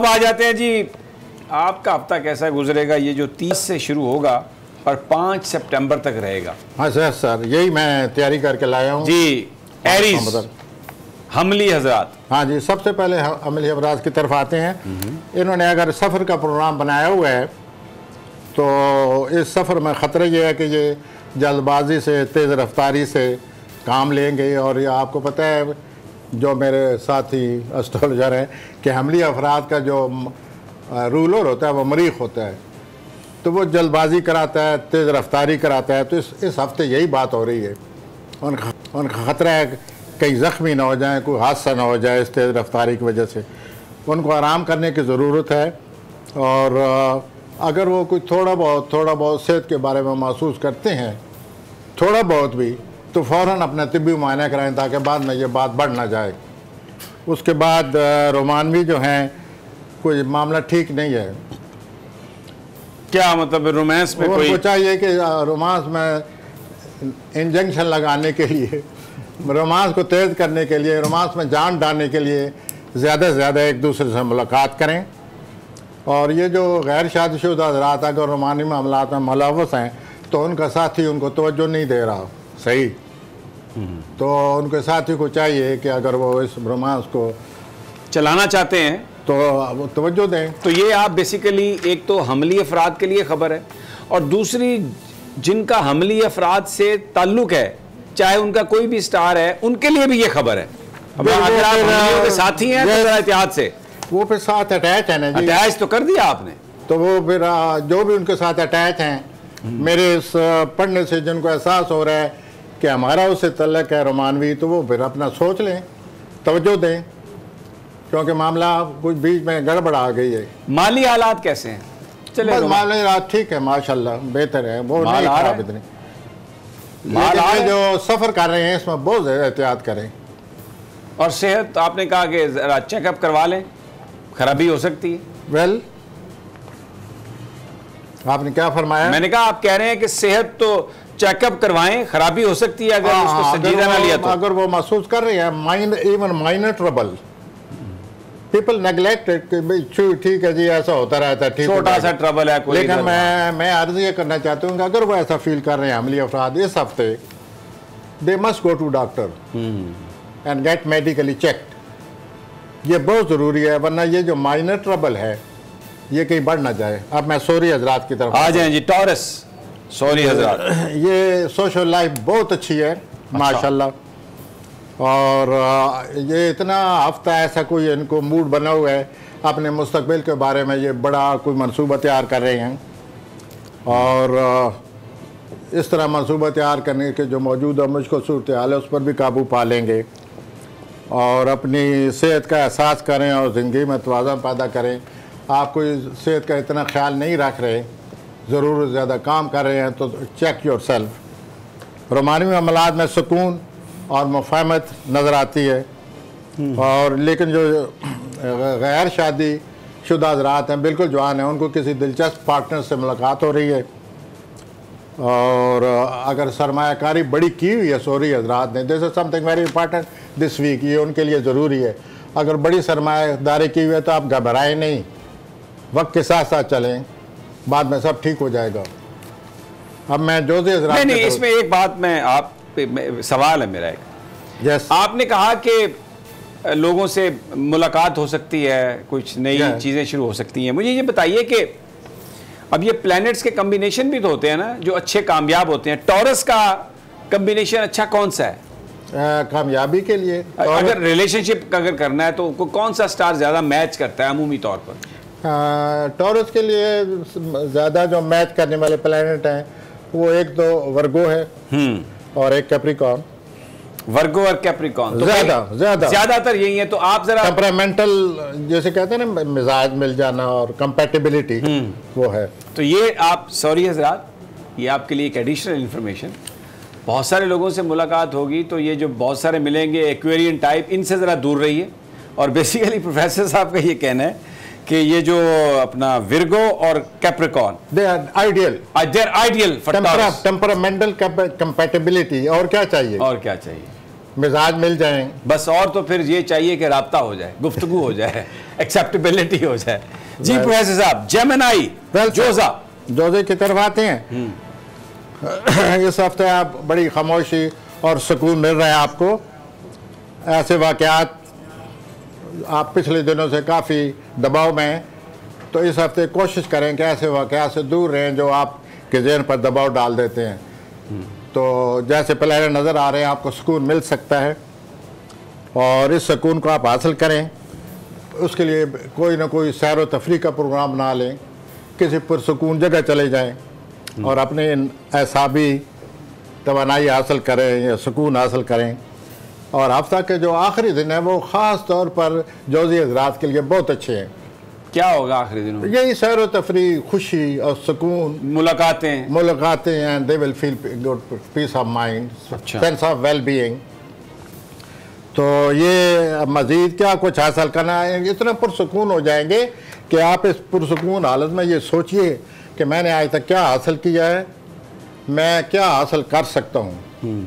अब आ जाते हैं जी, आपका हफ्ता कैसा गुजरेगा? ये जो 30 से शुरू होगा और 5 सितंबर तक रहेगा। हाँ सर, यही मैं तैयारी करके लाया हूँ जी। एरीज हमली हजरात, हाँ जी, सबसे पहले हमली हजरात की तरफ आते हैं। इन्होंने अगर सफ़र का प्रोग्राम बनाया हुआ है तो इस सफ़र में ख़तरा ये है कि ये जल्दबाजी से, तेज़ रफ्तारी से काम लेंगे। और ये आपको पता है, जो मेरे साथी एस्ट्रोलॉजर हैं, कि हमली अफराद का जो रूलर होता है वो मरीख होता है, तो वो जल्दबाजी कराता है, तेज़ रफ्तारी कराता है। तो इस हफ्ते यही बात हो रही है। उनका ख़तरा है कहीं ज़ख्मी ना हो जाए, कोई हादसा ना हो जाए इस तेज़ रफ्तारी की वजह से। उनको आराम करने की ज़रूरत है। और अगर वो कोई थोड़ा बहुत सेहत के बारे में महसूस करते हैं, थोड़ा बहुत भी, तो फ़ौरन अपना तिब्बी मुआयना कराएं ताकि बाद में ये बात बढ़ ना जाए। उसके बाद रोमानवी जो हैं, कोई मामला ठीक नहीं है। क्या मतलब रोमांस में उनको चाहिए कि रोमांस में इंजेक्शन लगाने के लिए, रोमांस को तेज़ करने के लिए, रोमांस में जान डालने के लिए ज़्यादा से ज़्यादा एक दूसरे से मुलाकात करें। और ये जो गैर शादीशुदा हज़रात अगर रोमानी मामलात में मुलव्वस हैं तो उनका साथी उनको तवज्जो नहीं दे रहा सही, तो उनके साथी को चाहिए कि अगर वो इस रोमांस को चलाना चाहते हैं तो तवज्जो दें। तो ये आप बेसिकली, एक तो हमली अफराद के लिए खबर है, और दूसरी जिनका हमली अफराद से ताल्लुक़ है, चाहे उनका कोई भी स्टार है, उनके लिए भी ये खबर है। अगर आप हमलियों के साथी हैं तो ज़रा एहतियात से। वो फिर साथ अटैच है ना जी, अटैच तो कर दिया आपने, तो वो फिर जो भी उनके साथ अटैच हैं, मेरे इस पढ़ने से जिनको एहसास हो रहा है कि हमारा उससे तल्लक है रोमानवी, तो वो फिर अपना सोच लें, तवज्जो दें, क्योंकि मामला कुछ बीच में गड़बड़ आ गई है। माली हालात कैसे हैं? चले माली हालात ठीक है, माशाल्लाह बेहतर है, वो नहीं खराब इतने। लेकिन जो सफ़र कर रहे हैं इसमें बहुत ज़्यादा एहतियात करें। और सेहत, आपने कहा कि ज़रा चेकअप करवा लें, खराबी हो सकती है। वेल, आपने क्या फरमाया? मैंने कहा आप कह रहे हैं कि सेहत तो चेकअप करवाएं, खराबी हो सकती है अगर उसको संजीदा ना लिया तो। अगर वो महसूस कर रहे हैं even minor trouble, people neglected कि भाई ठीक है जी, ऐसा होता रहता है, ठीक, छोटा सा ट्रबल है कोई। लेकिन मैं अर्ज ये करना चाहता हूँ कि अगर वो ऐसा फील कर रहे हैं हमली अफराद इस हफ्ते, they must go to doctor and get medically checked. ये बहुत ज़रूरी है, वरना ये जो माइनर ट्रबल है ये कहीं बढ़ ना जाए। अब मैं सॉरी हजरात की तरफ आ जाएं जी। टॉरस, सॉरी हजरात, ये सोशल लाइफ बहुत अच्छी है माशाल्लाह। और ये इतना हफ्ता ऐसा कोई इनको मूड बना हुआ है, अपने मुस्तकबिल के बारे में ये बड़ा कोई मंसूबा तैयार कर रहे हैं। और इस तरह मंसूबा तैयार करने के जो मौजूदा मुश्किल सूरत हाल है उस पर भी काबू पा लेंगे, और अपनी सेहत का एहसास करें और ज़िंदगी में तवाज़ुन पैदा करें। आप कोई सेहत का इतना ख्याल नहीं रख रहे, ज़रूर ज़्यादा काम कर रहे हैं, तो चेक योर सेल्फ। रोमानी मामलात में सुकून और मुफाहमत नज़र आती है। और लेकिन जो गैर शादी शुदा हज़रात हैं, बिल्कुल जवान हैं, उनको किसी दिलचस्प पार्टनर से मुलाकात हो रही है। और अगर सरमायाकारी बड़ी की हुई है सॉरी हज़रात ने, this is something very important this week, ये उनके लिए ज़रूरी है। अगर बड़ी सरमायादारी की हुई है तो आप घबराएं नहीं, वक्त के साथ साथ चलें, बाद में सब ठीक हो जाएगा। अब मैं जोज़ी हज़रात नहीं, इसमें एक बात मैं आप सवाल है मेरा एक। यस, आपने कहा कि लोगों से मुलाकात हो सकती है, कुछ नई चीज़ें शुरू हो सकती हैं। मुझे ये बताइए कि अब ये प्लैनेट्स के कम्बिनेशन भी तो होते हैं ना जो अच्छे कामयाब होते हैं। टॉरस का कम्बिनेशन अच्छा कौन सा है कामयाबी के लिए? अगर रिलेशनशिप अगर करना है तो कौन सा स्टार ज़्यादा मैच करता है अमूमी तौर पर? टॉरस के लिए ज़्यादा जो मैच करने वाले प्लैनेट हैं वो एक तो वर्गो है और एक कैप्रिकॉर्न। वर्गो और कैप्रिकॉर्न तो ज्यादातर यही है। तो आप जरा टेम्परामेंटल जैसे कहते हैं ना, मिजाज मिल जाना और कंपैटिबिलिटी, वो है। तो ये आप सॉरी हजरात, ये आपके लिए एक एडिशनल इन्फॉर्मेशन। बहुत सारे लोगों से मुलाकात होगी तो ये जो बहुत सारे मिलेंगे एक्वेरियन टाइप, इनसे ज़रा दूर रहिए। और बेसिकली प्रोफेसर साहब का ये कहना है कि ये जो अपना विर्गो और Capricorn, they are ideal for temperamental compatibility. और क्या चाहिए? और क्या चाहिए? मिजाज मिल जाए बस। और तो फिर ये चाहिए कि राब्ता हो जाए, गुफ्तगू हो जाए, एक्सेप्टेबिलिटी हो जाए। जी प्रोफेसर साहब, जेमिनी जोजे की तरफ आते हैं। इस हफ्ते आप बड़ी खामोशी और सुकून मिल रहा है आपको। ऐसे वाक़यात, आप पिछले दिनों से काफ़ी दबाव में हैं, तो इस हफ्ते कोशिश करें कि ऐसे वाक़यात से दूर रहें जो आपके ज़हन पर दबाव डाल देते हैं। तो जैसे प्लान नज़र आ रहे हैं, आपको सुकून मिल सकता है और इस सुकून को आप हासिल करें। उसके लिए कोई ना कोई सैर व तफरीह का प्रोग्राम बना लें, किसी पुरसुकून जगह चले जाएं और अपने एसाबी तवानाई हासिल करें या सुकून हासिल करें। और हफ्ता के जो आखिरी दिन है वो ख़ास तौर पर जोज़ी हज़रात के लिए बहुत अच्छे हैं। क्या होगा आखिरी दिनों में? यही सैर व तफरीह, खुशी और सुकून, मुलाकातें हैं। They will feel good, peace of mind, sense of well being. तो ये मज़ीद क्या कुछ हासिल करना है, इतना पुरसुकून हो जाएंगे कि आप इस पुरसुकून हालत में ये सोचिए कि मैंने आज तक क्या हासिल किया है, मैं क्या हासिल कर सकता हूँ।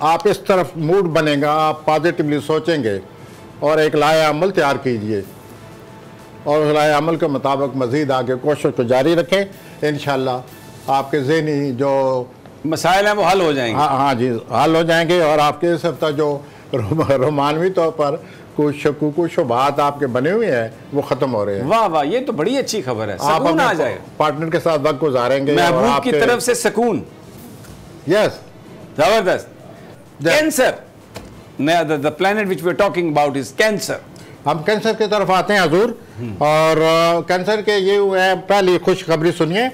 आप इस तरफ मूड बनेगा, आप पॉजिटिवली सोचेंगे और एक लाए अमल तैयार कीजिए और उस लाए अमल के मुताबिक मज़ीद आगे कोशिश को जारी रखें। इंशाअल्लाह आपके ज़हनी जो मसाइल हैं वो हल हो जाएंगे। हाँ जी, हल हो जाएंगे और आपके इस हफ्ता जो रोमानवी तौर पर कुछ शकूक शुबात आपके बने हुए हैं वो ख़त्म हो रहे हैं। वाह वाह, ये तो बड़ी अच्छी खबर है। आप सुकून आ जाएगा, पार्टनर के साथ वक्त गुजारेंगे, महबूब की तरफ से सुकून। यस, जबरदस्त। Cancer, the planet which we are talking about is cancer. हम कैंसर की तरफ आते हैं हजूर। और कैंसर के ये हुए हैं, पहली खुशखबरी सुनिए,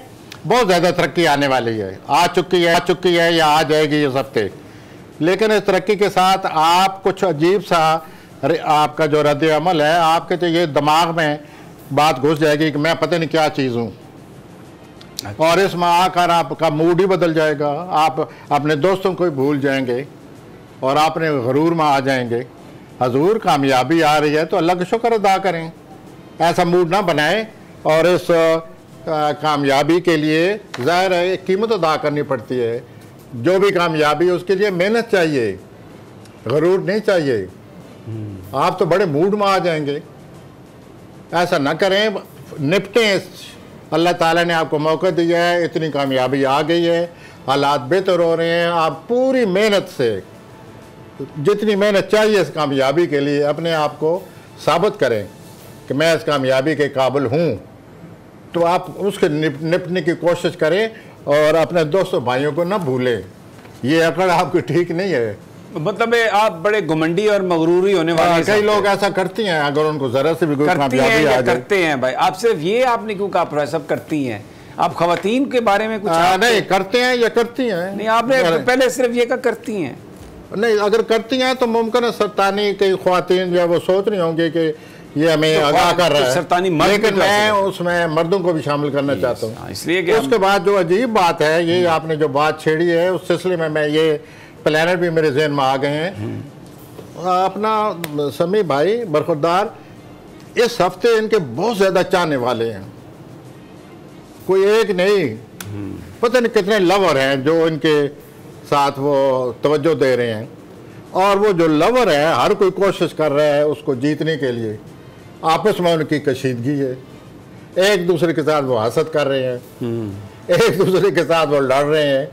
बहुत ज़्यादा तरक्की आने वाली है, आ चुकी है या आ जाएगी इस हफ्ते। लेकिन इस तरक्की के साथ आप कुछ अजीब सा आपका जो रद्द अमल है, आपके तो ये दिमाग में बात घुस जाएगी कि मैं पता नहीं क्या चीज़ हूँ। और इसमें आकर आपका मूड ही बदल जाएगा, आप अपने दोस्तों को ही भूल जाएंगे और अपने गरूर में आ जाएंगे। हजूर कामयाबी आ रही है तो अल्लाह का शुक्र अदा करें, ऐसा मूड ना बनाएं। और इस कामयाबी के लिए ज़ाहिर है कीमत अदा करनी पड़ती है। जो भी कामयाबी है उसके लिए मेहनत चाहिए, गरूर नहीं चाहिए। आप तो बड़े मूड में आ जाएंगे, ऐसा ना करें, निपटें। अल्लाह ताला ने आपको मौका दिया है, इतनी कामयाबी आ गई है, हालात बेहतर हो रहे हैं। आप पूरी मेहनत से, जितनी मेहनत चाहिए इस कामयाबी के लिए, अपने आप को साबित करें कि मैं इस कामयाबी के काबिल हूँ। तो आप उसके निपटने की कोशिश करें और अपने दोस्तों भाइयों को ना भूलें। ये अकड़ आपकी ठीक नहीं है। मतलब आप बड़े घुमंडी और मगरूरी होने वाले। कई लोग ऐसा करती हैं, अगर उनको जरा से भी कोई कामयाबी आ जाए। करते हैं भाई, आप सिर्फ ये आपने क्यों कहा सब करती हैं? आप खवातीन के बारे में कुछ नहीं करते हैं या करती हैं? नहीं, आपने पहले सिर्फ ये कहा करती हैं। नहीं, अगर करती हैं तो मुमकिन है सरतानी कई ख्वातीन जो है वो सोच रही होंगी कि ये हमें आगाह कर रहा है, सरतानी मर्द, लेकिन मैं उसमें मर्दों को भी शामिल करना चाहता हूँ। इसलिए उसके बाद जो अजीब बात है, ये आपने जो बात छेड़ी है उस सिलसिले में मैं ये प्लानर भी मेरे जहन में आ गए हैं। अपना समी भाई बरखुरदार, इस हफ्ते इनके बहुत ज़्यादा चाहने वाले हैं, कोई एक नहीं, पता नहीं कितने लवर हैं जो इनके साथ वो तवज्जो दे रहे हैं। और वो जो लवर है, हर कोई कोशिश कर रहा है उसको जीतने के लिए। आपस में उनकी कशीदगी है, एक दूसरे के साथ वो हसद कर रहे हैं, एक दूसरे के साथ वो लड़ रहे हैं।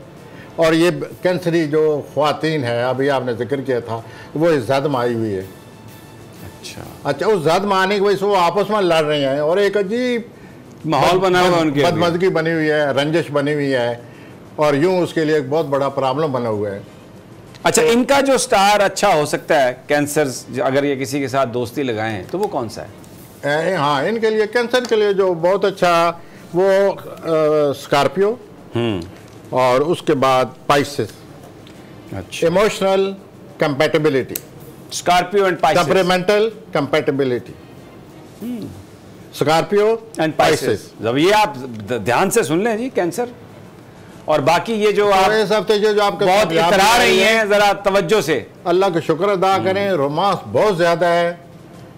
और ये कैंसरी जो ख्वातीन है, अभी आपने जिक्र किया था, वो इस जद में आई हुई है। अच्छा, उस जद में आने की वजह से वो आपस में लड़ रहे हैं और एक अजीब माहौल बना हुआ, उनके बदमज़गी बनी हुई है, रंजिश बनी हुई है और यूं उसके लिए एक बहुत बड़ा प्रॉब्लम बना हुआ है। अच्छा, इनका जो स्टार अच्छा हो सकता है कैंसर, अगर ये किसी के साथ दोस्ती लगाएं तो वो कौन सा है? हाँ, इनके लिए कैंसर के लिए जो बहुत अच्छा वो स्कॉर्पियो और उसके बाद पाइसेस। अच्छा, emotional compatibility, Scorpio and Pisces, temperamental compatibility, Scorpio and Pisces. जब ये आप ध्यान से सुन लें जी, कैंसर और बाकी ये जो आप इस हफ्ते जो आपके बहुत इतरा रही हैं, जरा तवज्जो से अल्लाह का शुक्र अदा करें। रोमांस बहुत ज्यादा है,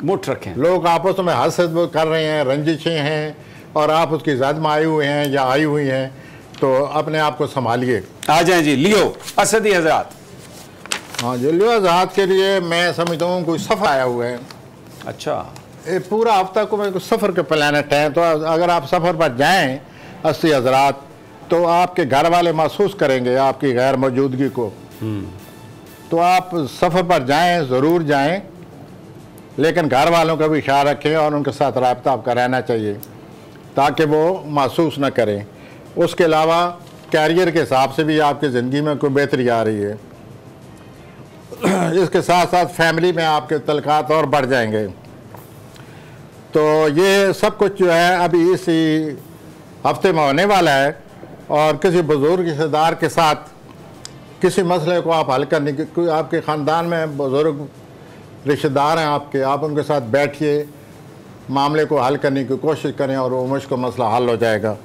मुठ रखें, लोग आपस में हसद कर रहे हैं, रंजिशें हैं और आप उसकी ज़द में आए हुए हैं या आई हुई हैं, तो अपने आप को संभालिए। आ जाएं जी। लियो असदी हजरात, हाँ जी, लिहाज के लिए मैं समझता हूँ कोई सफ़र आया हुआ है। अच्छा, ये पूरा हफ्ता को मैं सफ़र के प्लानट है, तो अगर आप सफ़र पर जाएं 80 हज़रात, तो आपके घर वाले महसूस करेंगे आपकी गैर मौजूदगी को। तो आप सफ़र पर जाएं, ज़रूर जाएं, लेकिन घर वालों का भी ख्याल रखें और उनके साथ रब्ता आपका रहना चाहिए ताकि वो महसूस न करें। उसके अलावा कैरियर के हिसाब से भी आपकी ज़िंदगी में कोई बेहतरी आ रही है। इसके साथ साथ फैमिली में आपके तल्कात और बढ़ जाएंगे। तो ये सब कुछ जो है अभी इसी हफ्ते में होने वाला है। और किसी बुज़ुर्ग रिश्तेदार के साथ किसी मसले को आप हल करने की, कोई आपके ख़ानदान में बुज़ुर्ग रिश्तेदार हैं आपके, आप उनके साथ बैठिए, मामले को हल करने की कोशिश करें और वो मुश्किल मसला हल हो जाएगा।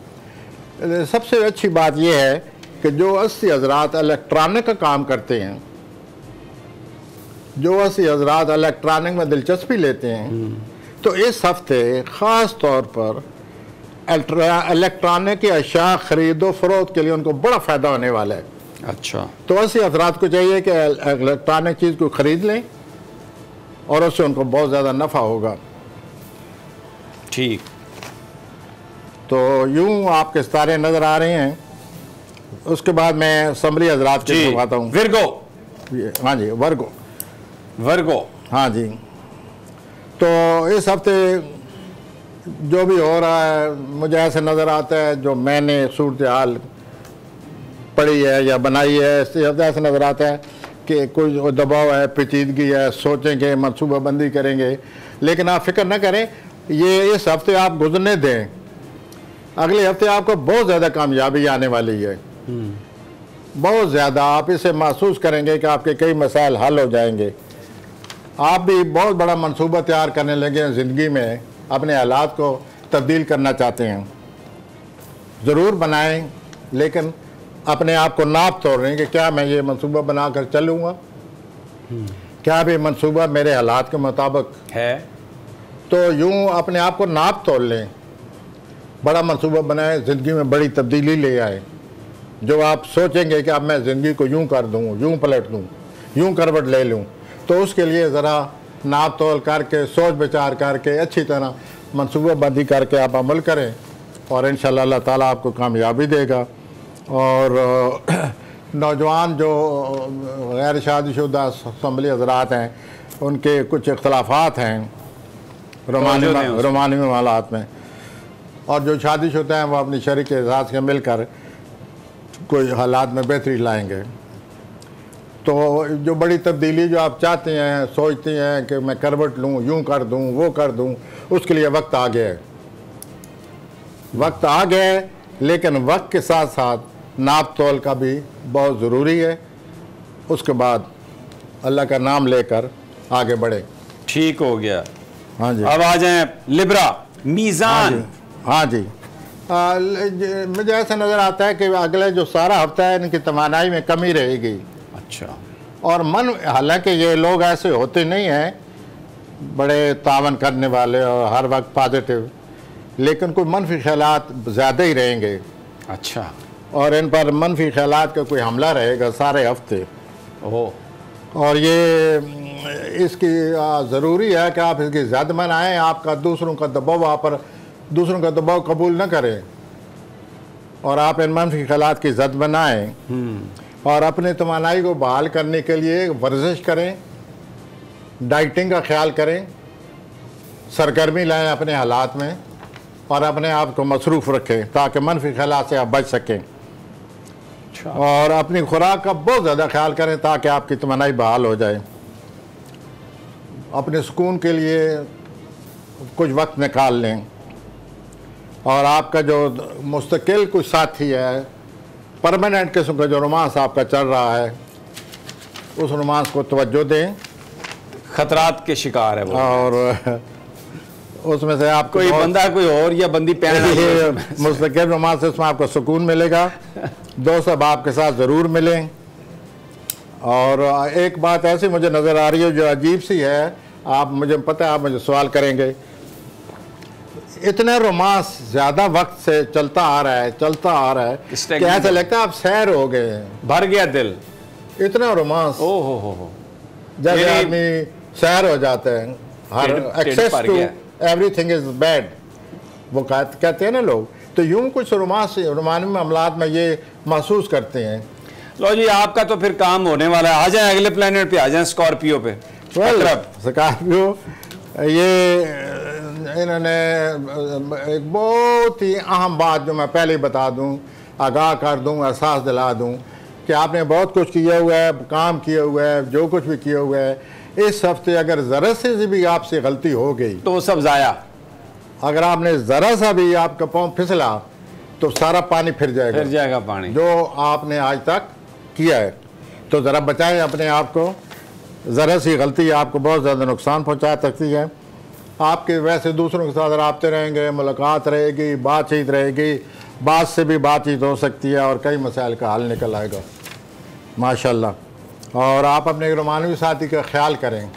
सबसे अच्छी बात यह है कि जो 80 हज़रात इलेक्ट्रॉनिक का काम करते हैं, जो 80 हज़रात इलेक्ट्रॉनिक में दिलचस्पी लेते हैं, तो इस हफ्ते ख़ास तौर पर इलेक्ट्रॉनिक की अशिया ख़रीदो फ़रोख्त के लिए उनको बड़ा फ़ायदा होने वाला है। अच्छा, तो 80 हज़रात को चाहिए कि इलेक्ट्रॉनिक चीज़ को ख़रीद लें और उससे उनको बहुत ज़्यादा नफ़ा होगा। ठीक, तो यूँ आपके सितारे नज़र आ रहे हैं। उसके बाद मैं समरी हज़रात के दिखाता हूँ। विर्गो, हाँ जी, वर्गो, वर्गो, हाँ जी। तो इस हफ्ते जो भी हो रहा है, मुझे ऐसे नज़र आता है, जो मैंने सूरत हाल पढ़ी है या बनाई है, ऐसे नज़र आता है कि कोई दबाव है, पेचीदगी है, सोचेंगे, मनसूबाबंदी करेंगे। लेकिन आप फिक्र न करें, ये इस हफ्ते आप गुजरने दें। अगले हफ्ते आपको बहुत ज़्यादा कामयाबी आने वाली है, बहुत ज़्यादा। आप इसे महसूस करेंगे कि आपके कई मसाइल हल हो जाएंगे। आप भी बहुत बड़ा मंसूबा तैयार करने लगे हैं ज़िंदगी में, अपने हालात को तब्दील करना चाहते हैं, ज़रूर बनाएं, लेकिन अपने आप को नाप तोड़ रहे हैं कि क्या मैं ये मंसूबा बनाकर चलूँगा, क्या भी मंसूबा मेरे हालात के मुताबिक है। तो यूँ अपने आप को नाप तोड़ लें, बड़ा मंसूबा बनाएं, ज़िंदगी में बड़ी तब्दीली ले आए। जो आप सोचेंगे कि अब मैं ज़िंदगी को यूँ कर दूँ, यूँ पलट दूँ, यूँ करवट ले लूँ, तो उसके लिए ज़रा नाप तोल करके, सोच विचार करके, अच्छी तरह मनसूबाबंदी करके आप अमल करें और इंशाअल्लाह अल्लाह ताला आपको कामयाबी देगा। और नौजवान जो गैर शादीशुदा असम्बली हज़रात हैं, उनके कुछ इख्तलाफात हैं रोमानी हालात में, और जो शादीशुदा हैं वो अपनी शरीक के साथ से मिलकर कोई हालात में बेहतरी लाएंगे। तो जो बड़ी तब्दीली जो आप चाहते हैं, सोचते हैं कि मैं करवट लूँ, यूँ कर दूँ, वो कर दूँ, उसके लिए वक्त आ गया है, वक्त आ गया है। लेकिन वक्त के साथ साथ नाप तोल का भी बहुत ज़रूरी है। उसके बाद अल्लाह का नाम लेकर आगे बढ़े। ठीक हो गया। हाँ जी, अब आ जाएं लिब्रा, मीज़ान। हाँ जी, मुझे ऐसा नज़र आता है कि अगले जो सारा हफ्ता है इनकी तवानाई में कमी रहेगी। अच्छा, और हालांकि ये लोग ऐसे होते नहीं हैं बड़े तावन करने वाले और हर वक्त पॉजिटिव, लेकिन कोई मनफी ख्यालात ज़्यादा ही रहेंगे। अच्छा, और इन पर मनफी ख्यालात का कोई हमला रहेगा सारे हफ्ते। ओह, और ये इसकी ज़रूरी है कि आप इसकी ज़द बनाएँ। आपका दूसरों का दबाव, आप पर दूसरों का दबाव कबूल न करें और आप इन मनफी ख्यालात की ज़द बनाएँ और अपने तवानाई को बहाल करने के लिए वर्जिश करें, डाइटिंग का ख्याल करें, सरगर्मी लाएं अपने हालात में और अपने आप को मसरूफ़ रखें ताकि मनफी ख्यालात से आप बच सकें। और अपनी खुराक का बहुत ज़्यादा ख्याल करें ताकि आपकी तवानाई बहाल हो जाए। अपने सुकून के लिए कुछ वक्त निकाल लें और आपका जो मुस्तकिल कुछ साथी है, परमानेंट किस्म का जो रोमांस आपका चल रहा है, उस रोमांस को तवज्जो दें। खतरात के शिकार है वो, और उसमें से आप कोई बंदा कोई और या बंदी पहन मुस्तकिल रोमांस, उसमें आपको सुकून मिलेगा। दोस्त अब आपके साथ ज़रूर मिलें। और एक बात ऐसी मुझे नज़र आ रही है जो अजीब सी है, आप मुझे पता है आप मुझे सवाल करेंगे, इतना रोमांस ज़्यादा वक्त से चलता आ रहा है कि ऐसा लगता है आप सैर हो गए हैं, भर गया दिल। इतना रोमांस, ओ हो, जैसे आदमी सैर हो जाता है, हर excess to everything is bad, वो कहते हैं ना लोग। तो यूं कुछ रोमानी मामलात में ये महसूस करते हैं। लो जी, आपका तो फिर काम होने वाला है। आ जाए अगले प्लेनेट पे, आ जाए स्कॉर्पियो पे। स्कॉर्पियो, ये इन्होंने एक बहुत ही अहम बात जो मैं पहले बता दूं, आगाह कर दूं, एहसास दिला दूं कि आपने बहुत कुछ किया हुआ है, काम किया हुआ है, जो कुछ भी किया हुआ है, इस हफ्ते अगर ज़रा से भी आपसे गलती हो गई तो वो सब ज़ाया। अगर आपने ज़रा सा भी आपका पाँव फिसला तो सारा पानी फिर जाएगा पानी जो आपने आज तक किया है। तो ज़रा बचाएं अपने आप को, ज़रा सी गलती आपको बहुत ज़्यादा नुकसान पहुंचा सकती है। आपके वैसे दूसरों के साथ रबते रहेंगे, मुलाकात रहेगी, बातचीत रहेगी, बात से भी बातचीत हो सकती है और कई मसाइल का हल निकल आएगा माशाल्लाह। और आप अपने रोमानवी साथी का ख्याल करें,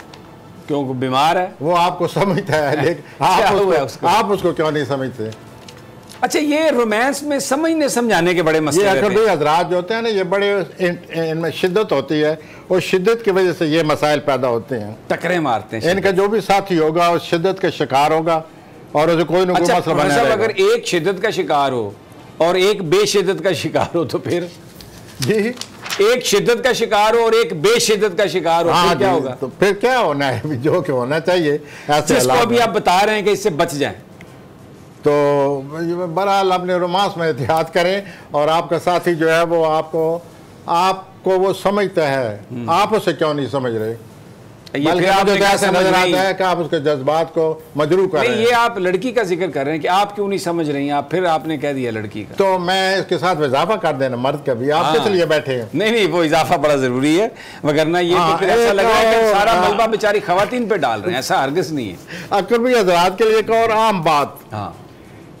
क्योंकि बीमार है, वो आपको समझता है लेकिन आप उसको क्यों नहीं समझते। अच्छा, ये रोमांस में समझने समझाने के बड़े मसले हैं। ये अकबरी हजरात जो होते हैं ना, ये बड़े इनमें शिद्दत होती है और शिद्दत की वजह से ये मसाइल पैदा होते हैं, टकरे मारते हैं। इनका जो भी साथी होगा उस शिद्दत का शिकार होगा और उसे कोई ना कोई मसला बना रहेगा। अगर एक शिद्दत का शिकार हो और एक बेशिद्दत का शिकार हो तो फिर जी, एक शिद्दत का शिकार हो और एक बेशिद्दत का शिकार हो, हाँ, क्या होगा? तो फिर क्या होना है, जो क्या होना चाहिए ऐसे जिसको अभी आप बता रहे हैं कि इससे बच जाएं। तो बहरहाल अपने रोमांस में एहतियात करें और आपका साथी जो है वो आपको वो समझता है, आप उसे क्यों नहीं समझ रहे। ये फिर आप ऐसा नजर आता है कि आप उसके जज्बात को मजरू कर रहे हैं। ये आप लड़की का जिक्र कर रहे हैं कि आप क्यों नहीं समझ रही हैं, आप फिर आपने कह दिया लड़की का। तो मैं इसके साथ इजाफा कर देना मर्द का भी, आप किस लिए बैठे हैं? नहीं, वो इजाफा बड़ा जरूरी है, वरना ये तो फिर ऐसा लग रहा है कि सारा मलबा बेचारी खवातीन पे डाल रहे हैं, ऐसा हरगिज नहीं है। अकबरी हजरात के लिए एक और आम बात,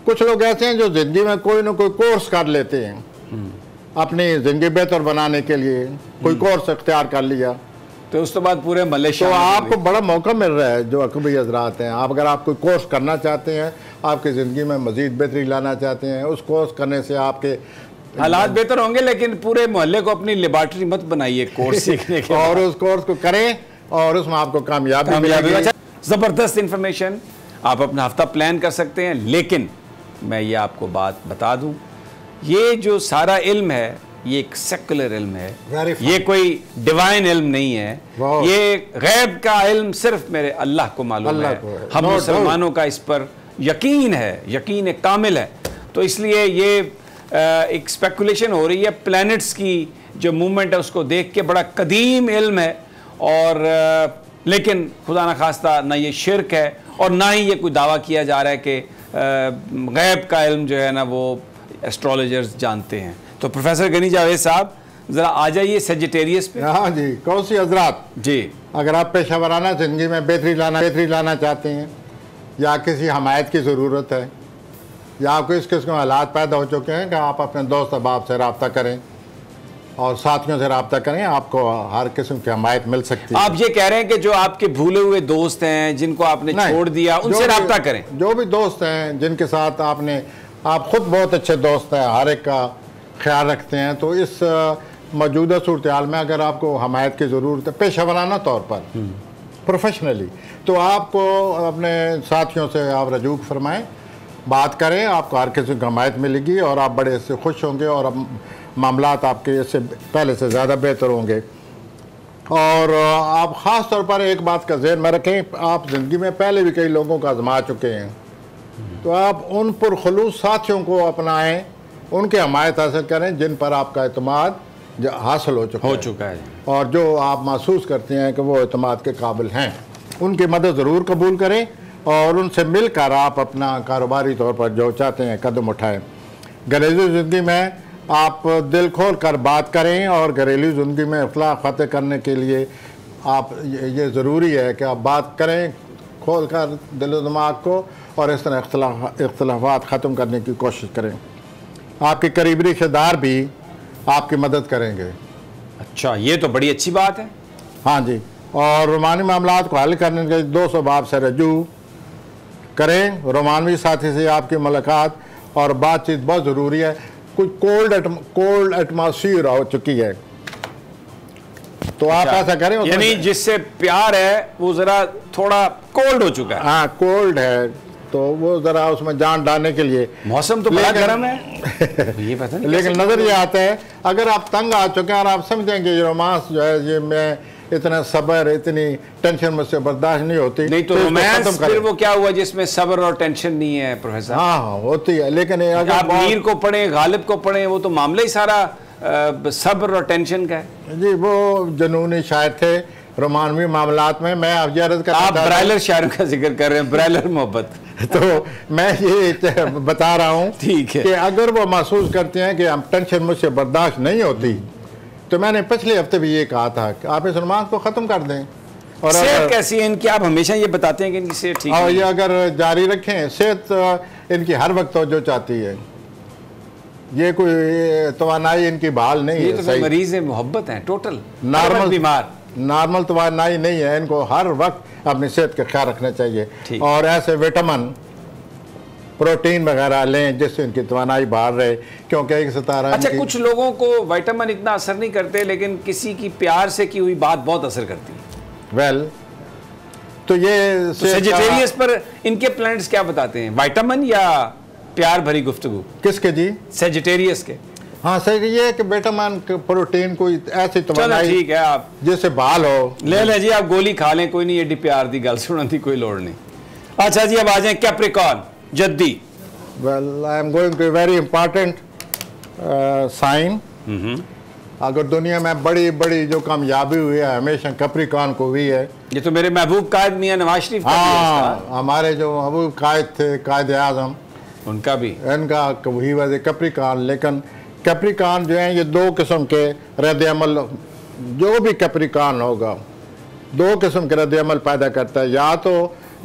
कुछ लोग ऐसे हैं जो जिंदगी में कोई ना कोई कोर्स कर लेते हैं, अपनी जिंदगी बेहतर बनाने के लिए कोई कोर्स इख्तियार कर लिया, तो उसके बाद पूरे मलेशिया तो आपको बड़ा मौका मिल रहा है। जो अकबरी हजरात हैं, आप अगर आप कोई कोर्स करना चाहते हैं, आपकी ज़िंदगी में मज़ीद बेहतरी लाना चाहते हैं, उस कोर्स करने से आपके हालात बेहतर होंगे, लेकिन पूरे मोहल्ले को अपनी लेबॉर्ट्री मत बनाइए कोर्स सीखने के और उस कोर्स को करें और उसमें आपको कामयाबी मिलेगी। ज़बरदस्त इंफॉर्मेशन, आप अपना हफ्ता प्लान कर सकते हैं। लेकिन मैं ये आपको बात बता दूं, ये जो सारा इल्म है ये एक सेकुलर इल्म है, ये कोई डिवाइन इल्म नहीं है, ये गैब का इल्म सिर्फ मेरे अल्लाह को मालूम है। हम मुसलमानों का इस पर यकीन है, यकीन कामिल है। तो इसलिए ये एक स्पेकुलेशन हो रही है, प्लैनेट्स की जो मूवमेंट है उसको देख के बड़ा कदीम इल्म है, और लेकिन खुदा न खास्ता ना ये शिरक है और ना ही ये कोई दावा किया जा रहा है कि गैब का इल्म जो है ना वो एस्ट्रोलॉजर्स जानते हैं। तो प्रोफेसर गनी जावेद साहब ज़रा आ जाइए सेजिटेरियस पे। हाँ जी, कौन सी हजरात जी, अगर आप पेशावराना ज़िंदगी में बेहतरी लाना चाहते हैं, या किसी हमायत की ज़रूरत है, या आपको इस किस्म के हालात पैदा हो चुके हैं कि आप अपने दोस्त अहबाब से रब्ता करें और साथियों से रब्ता करें, आपको हर किस्म की हमायत मिल सकती है। आप ये कह रहे हैं कि जो आपके भूले हुए दोस्त हैं, जिनको आपने छोड़ दिया, उनसे रब्ता करें। जो भी दोस्त हैं जिनके साथ आप खुद बहुत अच्छे दोस्त हैं, हर एक का ख्याल रखते हैं, तो इस मौजूदा सूरत हाल में अगर आपको हमायत की ज़रूरत है पेशेवराना तौर पर, प्रोफेशनली, तो आपको अपने साथियों से आप रजू फरमाएँ, बात करें, आपको हर किस्म की हमायत मिलेगी और आप बड़े इससे खुश होंगे और अब मामलात आपके इससे पहले से ज़्यादा बेहतर होंगे। और आप ख़ास तौर पर एक बात का ज़हन में रखें, आप ज़िंदगी में पहले भी कई लोगों को आजमा चुके हैं, तो आप उन पुरखलूस साथियों को अपनाएं, उनके हमायत हासिल करें जिन पर आपका एतमाद हासिल हो चुका है और जो आप महसूस करते हैं कि वो एतमाद के काबिल हैं, उनकी मदद ज़रूर कबूल करें और उनसे मिलकर आप अपना कारोबारी तौर पर जो चाहते हैं कदम उठाएं। घरेलू ज़िंदगी में आप दिल खोल कर बात करें और घरेलू ज़िंदगी में इख्तिलाफ ख़त्म करने के लिए आप ये ज़रूरी है कि आप बात करें खोल कर दिल दिमाग को और इस तरह इख्तिलाफ़ात ख़त्म करने की कोशिश करें। आपके करीबी रिश्तेदार भी आपकी मदद करेंगे। अच्छा, ये तो बड़ी अच्छी बात है। हाँ जी, और रोमानी मामलात को हल करने के 200 बाब से रजू करें। रोमानवी साथी से आपकी मुलाकात और बातचीत बहुत ज़रूरी है। कुछ कोल्ड एटमॉस्फियर हो चुकी है, तो आप ऐसा करें, यानी जिससे प्यार है वो जरा थोड़ा कोल्ड हो चुका है। हाँ, कोल्ड है, तो वो जरा उसमें जान डालने के लिए। मौसम तो बड़ा गर्म है ये पता नहीं, लेकिन नजर ये आता है, अगर आप तंग आ चुके हैं और आप समझेंगे ये रोमांस जो है, ये मैं इतना सब्र, इतनी टेंशन मुझसे बर्दाश्त नहीं होती, नहीं तो रोमांस फिर वो क्या हुआ जिसमें सब्र और टेंशन नहीं है प्रोफेसर? हाँ होती है, लेकिन अगर आप मीर को पढ़े, गालिब को पढ़े, वो तो मामला ही सारा सब्र और टेंशन का है जी। वो जुनूनी शायर थे रोमानवी मामलात में। मैं आप ब्रायलर शायरों का जिक्र कर रहे हैं, ब्रायलर मोहब्बत तो मैं ये बता रहा हूँ ठीक है कि अगर वो महसूस करते हैं कि हम टेंशन मुझसे बर्दाश्त नहीं होती, तो मैंने पिछले हफ्ते भी ये कहा था कि आप इस रोमांस को ख़त्म कर दें। और सेहत कैसी है इनकी? आप हमेशा ये बताते हैं कि इनकी सेहत ठीक है, और ये अगर जारी रखें, सेहत इनकी हर वक्त जो चाहती है, ये कोई तवानाई इनकी बहाल नहीं ये है। तो सही मरीज है, मोहब्बत है, टोटल नॉर्मल बीमार, नॉर्मल तवानाई नहीं है। इनको हर वक्त अपनी सेहत का ख्याल रखना चाहिए और ऐसे विटामिन, प्रोटीन वगैरह लें जिससे इनकी तवानाई बाहर रहे, क्योंकि एक सितारा। अच्छा, कुछ लोगों को विटामिन इतना असर नहीं करते, लेकिन किसी की प्यार से की हुई बात बहुत असर करती है। वेल, तो ये सेजिटेरियस पर इनके प्लैनेट्स क्या बताते हैं? विटामिन या प्यार भरी गुफ्तगू? किसके जी? सेजिटेरियस के। हाँ सही, ये कि विटामिन, प्रोटीन, कोई ऐसी तवानाई ठीक है, आप जिससे बहाल हो ले लें जी, आप गोली खा लें, कोई नहीं, एडी प्यार दी गल सुनने की कोई लोड़ नहीं। अच्छा जी, अब आ जाए कैप्रिकॉर्न जद्दी। Well, I am going to very important sign. अगर दुनिया में बड़ी बड़ी जो कामयाबी हुई है हमेशा कैप्रिकॉर्न को हुई है। ये तो मेरे महबूब कायद मियां नवाज शरीफ का भी हाँ, हमारे जो महबूब कायद थे, कायद आजम, उनका भी, इनका ही वजह कैप्रिकॉर्न। लेकिन कैप्रिकॉर्न जो है, ये दो किस्म के रद्द अमल, जो भी कैप्रिकॉर्न होगा, दो किस्म के रद्द अमल पैदा करता है। या तो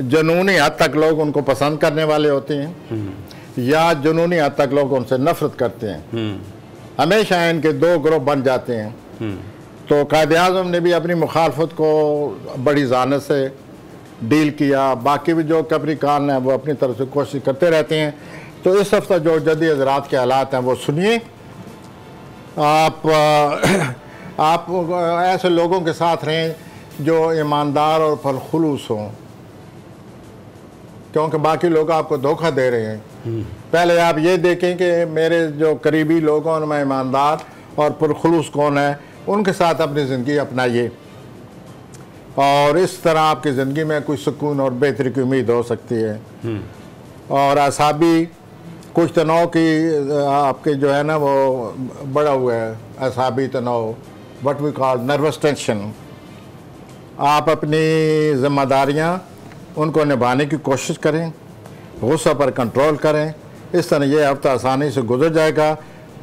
जुनूनी हद तक लोग उनको पसंद करने वाले होते हैं, या जुनूनी हद तक लोग उनसे नफरत करते हैं। हमेशा इनके दो ग्रुप बन जाते हैं। तो कायद आज़म ने भी अपनी मुखालफत को बड़ी जानत से डील किया, बाकी भी जो कैप्रिकॉर्न हैं वो अपनी तरफ से कोशिश करते रहते हैं। तो इस हफ्ते जो जदी हज़रात के हालात हैं वो सुनिए आप ऐसे लोगों के साथ रहें जो ईमानदार और फलखुलूस हों, क्योंकि बाकी लोग आपको धोखा दे रहे हैं। पहले आप ये देखें कि मेरे जो करीबी लोग हैं उनमें ईमानदार और पुरखुलूस कौन है, उनके साथ अपनी ज़िंदगी अपनाइए, और इस तरह आपकी ज़िंदगी में कुछ सुकून और बेहतरी की उम्मीद हो सकती है। और असाबी कुछ तनाव की आपके जो है ना वो बड़ा हुआ है, असाबी तनाव, what we call nervous tension. आप अपनी ज़िम्मेदारियाँ उनको निभाने की कोशिश करें, गुस्सा पर कंट्रोल करें। इस तरह ये हफ्ता आसानी से गुजर जाएगा।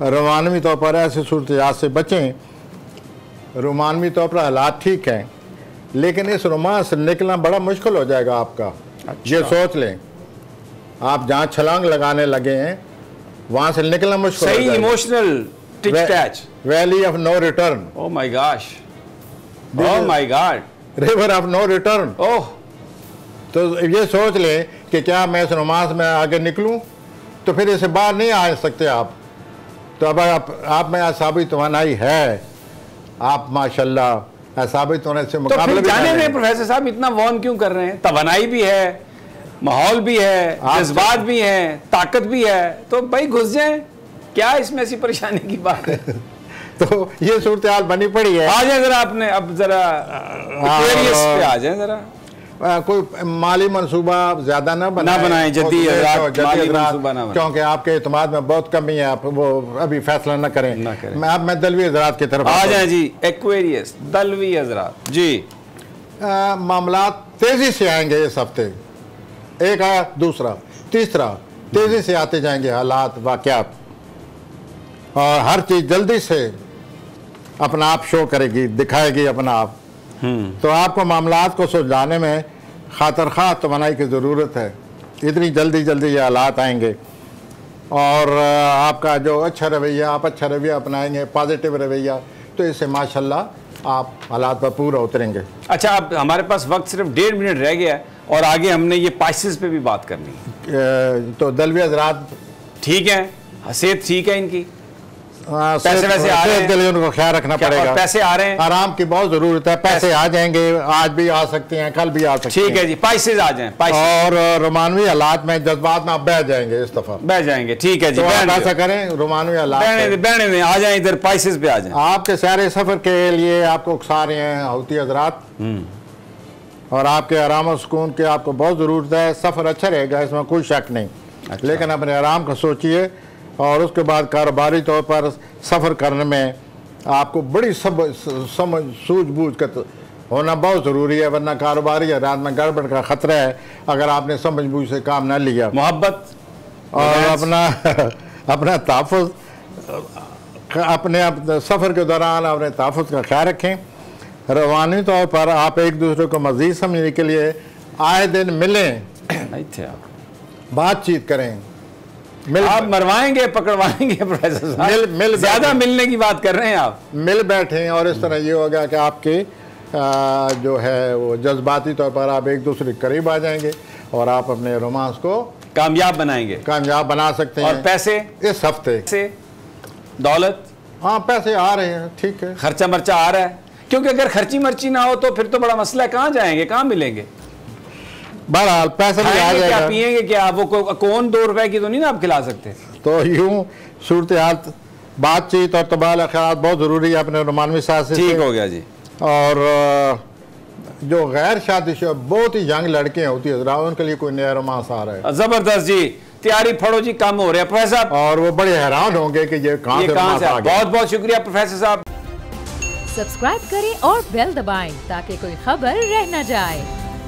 रोमानवी तौर पर ऐसी सूरत से बचें। रोमानवी तौर पर हालात ठीक हैं, लेकिन इस रोमांस से निकलना बड़ा मुश्किल हो जाएगा आपका। ये सोच लें, आप जहाँ छलांग लगाने लगे हैं वहाँ से निकलना मुश्किल सही इमोशनल टिच valley of no return. Oh my gosh, oh my god, river of no return. Oh, तो ये सोच लें कि क्या मैं इस रोमांस में आगे निकलूं, तो फिर इसे बाहर नहीं आ सकते आप। तो अब आप में असाबी तवानाई है, आप माशाल्लाह असाबी तवानाई से मुकाबला भी जाने में प्रोफेसर साहब इतना वॉर्न क्यों कर रहे हैं? तवानाई भी है, माहौल भी है, जज्बात भी है, ताकत भी है, तो भाई घुस जाएं, क्या इसमें ऐसी परेशानी की बात है? तो ये सूरत हाल बनी पड़ी है। आ जाए जरा, आपने अब जरा पे आ जाए जरा। कोई माली मनसूबा ज्यादा ना बनाएं जद्दी मनसूबा ना, क्योंकि आपके इत्मीनान में बहुत कमी है। आप वो अभी फैसला न करें। मैं दलवी हजरात की तरफ आ जाए जी। एक्वेरियस दलवी हजरात जी, मामला तेजी से आएंगे इस हफ्ते। एक आया, दूसरा, तीसरा, तेजी से आते जाएंगे हालात, वाकयात, और हर चीज जल्दी से अपना आप शो करेगी, दिखाएगी अपना आप। तो आपको मामलात को सुलझाने में खातर खा तवानाई की ज़रूरत है। इतनी जल्दी जल्दी ये हालात आएंगे, और आपका जो अच्छा रवैया, आप अच्छा रवैया अपनाएंगे, पॉजिटिव रवैया, तो इससे माशाल्लाह आप हालात पर पूरा उतरेंगे। अच्छा, अब हमारे पास वक्त सिर्फ 1.5 मिनट रह गया है, और आगे हमने ये पाइसेस पे भी बात करनी है। तो दलवी हजरात ठीक है, सेहत ठीक है इनकी? पैसे वैसे आ रहे हैं के लिए उनको ख्याल रखना पड़ेगा। पैसे आ रहे हैं, आराम की बहुत जरूरत है। पैसे आ जाएंगे, आज भी आ सकते हैं, कल भी आ सकते हैं। ठीक है जी, पैसे आ जाएं। और रोमानवी हालात में जज्बात में आप बह जाएंगे, इस दफा बह जाएंगे। ठीक है जी, तो आप ऐसा करें, रोमानवी हालात बहने में आ जाए, इधर पैसे पे आ जाए। आपके सारे सफर के लिए आपको उकसा रहे हैं हौती हजरात, और आपके आराम और सुकून की आपको बहुत ज़रूरत है। सफ़र अच्छा रहेगा, इसमें कोई शक नहीं। अच्छा। लेकिन अपने आराम का सोचिए, और उसके बाद कारोबारी तौर पर सफ़र करने में आपको बड़ी समझ सूझबूझ का होना बहुत ज़रूरी है, वरना कारोबारी रात में गड़बड़ का ख़तरा है अगर आपने समझ बूझ से काम ना लिया। मोहब्बत और अपना तहफ़्फ़ुज़, अपने सफ़र के दौरान अपने तहफ़्फ़ुज़ का ख्याल रखें। रवानी तौर पर आप एक दूसरे को मज़ीद समझने के लिए आए दिन मिलें, बातचीत करें। आप मरवाएंगे पकड़वाएंगे प्रोफेसर साहब, मिल ज़्यादा मिलने की बात कर रहे हैं आप। मिल बैठें, और इस तरह ये होगा कि आपके जो है वो जज्बाती तौर पर आप एक दूसरे के करीब आ जाएंगे, और आप अपने रोमांस को कामयाब बनाएंगे, कामयाब बना सकते हैं। और पैसे इस हफ्ते से दौलत, हाँ पैसे आ रहे हैं, ठीक है, खर्चा मर्चा आ रहा है, क्योंकि अगर खर्ची मर्ची ना हो तो फिर तो बड़ा मसला है, कहाँ जाएंगे, कहाँ मिलेंगे। बहरहाल पैसे भी आ जाएगा। क्या पिएंगे, क्या वो कौन 2 रुपए की तो नहीं ना आप खिला सकते। तो यूं सूरत हाल, बातचीत और तबादला ख्याल बहुत ज़रूरी है अपने रोमानवी साथ से। ठीक हो गया जी। और जो गैर शादीशुदा बहुत ही यंग लड़कियां होती है, उनके लिए कोई नया रोमांस आ रहा है, जबरदस्त जी, तैयारी फड़ो जी, काम हो रहा है प्रोफेसर साहब, और वो बड़े हैरान होंगे कि ये कहाँ से आ गया। बहुत बहुत शुक्रिया प्रोफेसर साहब। सब्सक्राइब करें और बेल दबाएं ताकि कोई खबर रह न जाए।